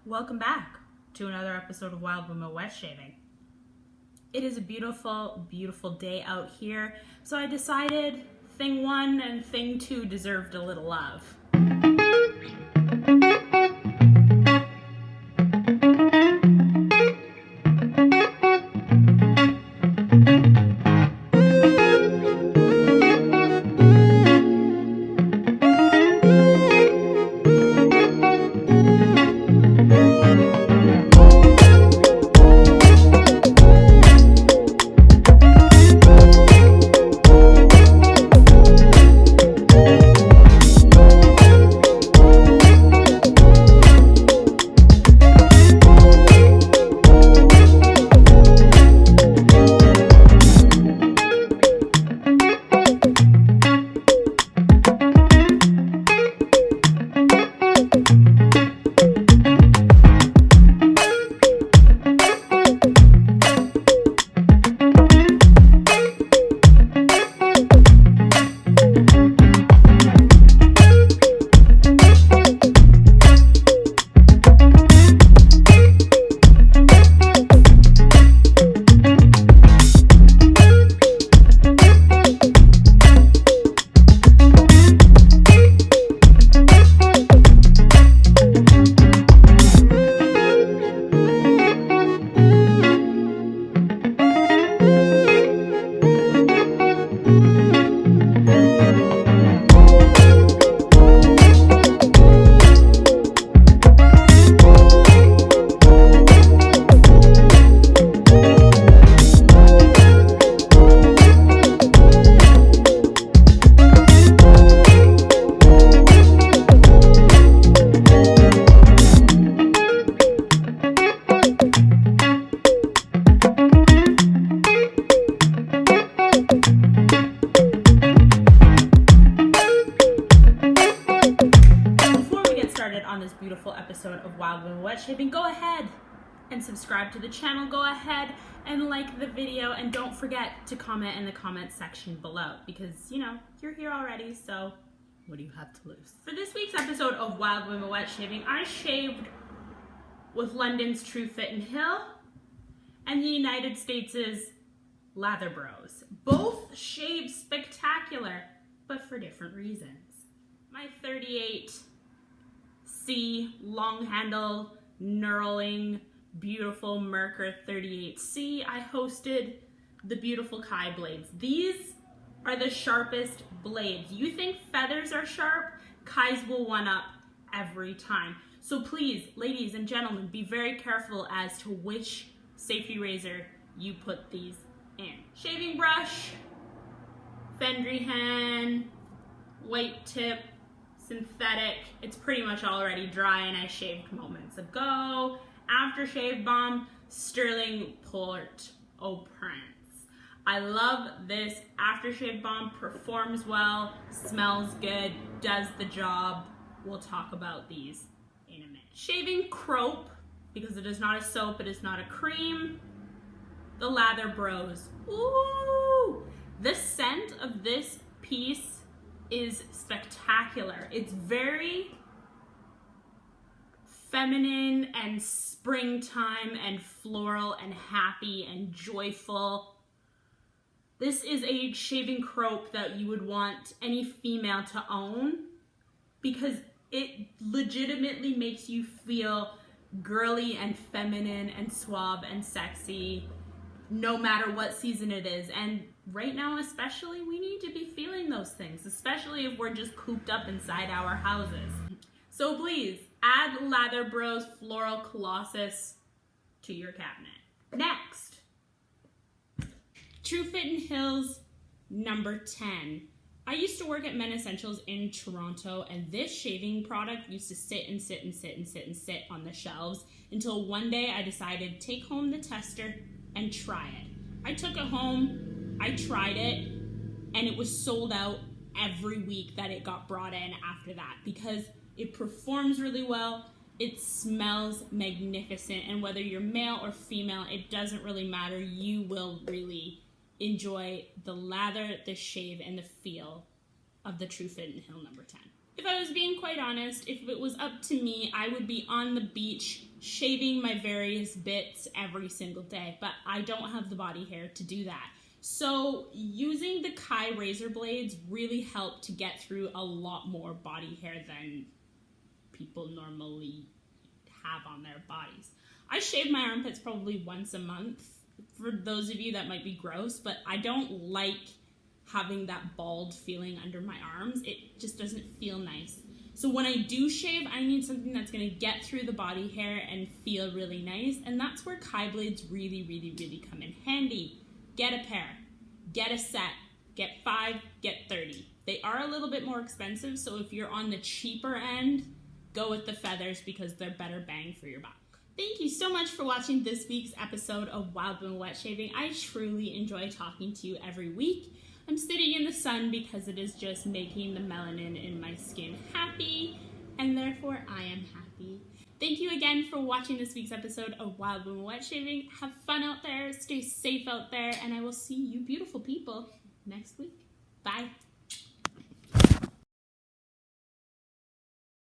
Welcome back to another episode of WWWS Shaving. It is a beautiful, beautiful day out here, so I decided thing one and thing two deserved a little love. Episode of WWWS Shaving, go ahead and subscribe to the channel. Go ahead and like the video, and don't forget to comment in the comment section below because, you know, you're here already, so what do you have to lose? For this week's episode of WWWS Shaving, I shaved with London's Truefitt and Hill and the United States' Lather Bros. Both shave spectacular, but for different reasons. My 38C long handle knurling beautiful Merkur 38C, I hosted the beautiful Kai blades. These are the sharpest blades. You think feathers are sharp? Kais will one up every time. So please, ladies and gentlemen, be very careful as to which safety razor you put these in. Shaving brush, Fendry hen, white tip, synthetic. It's pretty much already dry and I shaved moments ago. Aftershave balm, Sterling Port-au-Prince. I love this aftershave balm, performs well, smells good, does the job. We'll talk about these in a minute. Shaving Crope, because it is not a soap, it is not a cream. The Lather Bros. Ooh! The scent of this piece is spectacular. It's very feminine and springtime and floral and happy and joyful. This is a shaving crope that you would want any female to own because it legitimately makes you feel girly and feminine and suave and sexy no matter what season it is. And right now especially, we need to be feeling those things, especially if we're just cooped up inside our houses. So please, add Lather Bros Floral Colossus to your cabinet. Next, Truefitt and Hill's number 10. I used to work at Men Essentials in Toronto, and this shaving product used to sit and sit and sit and sit and sit on the shelves until one day I decided to take home the tester and try it. I took it home, I tried it, and it was sold out every week that it got brought in after that because it performs really well, it smells magnificent, and whether you're male or female, it doesn't really matter. You will really enjoy the lather, the shave, and the feel of the Truefitt and Hill number 10. If I was being quite honest, if it was up to me, I would be on the beach shaving my various bits every single day, but I don't have the body hair to do that. So using the Kai razor blades really helped to get through a lot more body hair than people normally have on their bodies. I shave my armpits probably once a month. For those of you, that might be gross, but I don't like having that bald feeling under my arms. It just doesn't feel nice. So when I do shave, I need something that's going to get through the body hair and feel really nice, and that's where Kai blades really, really, really come in handy. Get a pair, get a set, get 5, get 30. They are a little bit more expensive, so if you're on the cheaper end, go with the feathers because they're better bang for your buck. Thank you so much for watching this week's episode of Wild Boom Wet Shaving. I truly enjoy talking to you every week. I'm sitting in the sun because it is just making the melanin in my skin happy, and therefore I am happy. Thank you again for watching this week's episode of Wild Boom Wet Shaving. Have fun out there, stay safe out there, and I will see you beautiful people next week. Bye.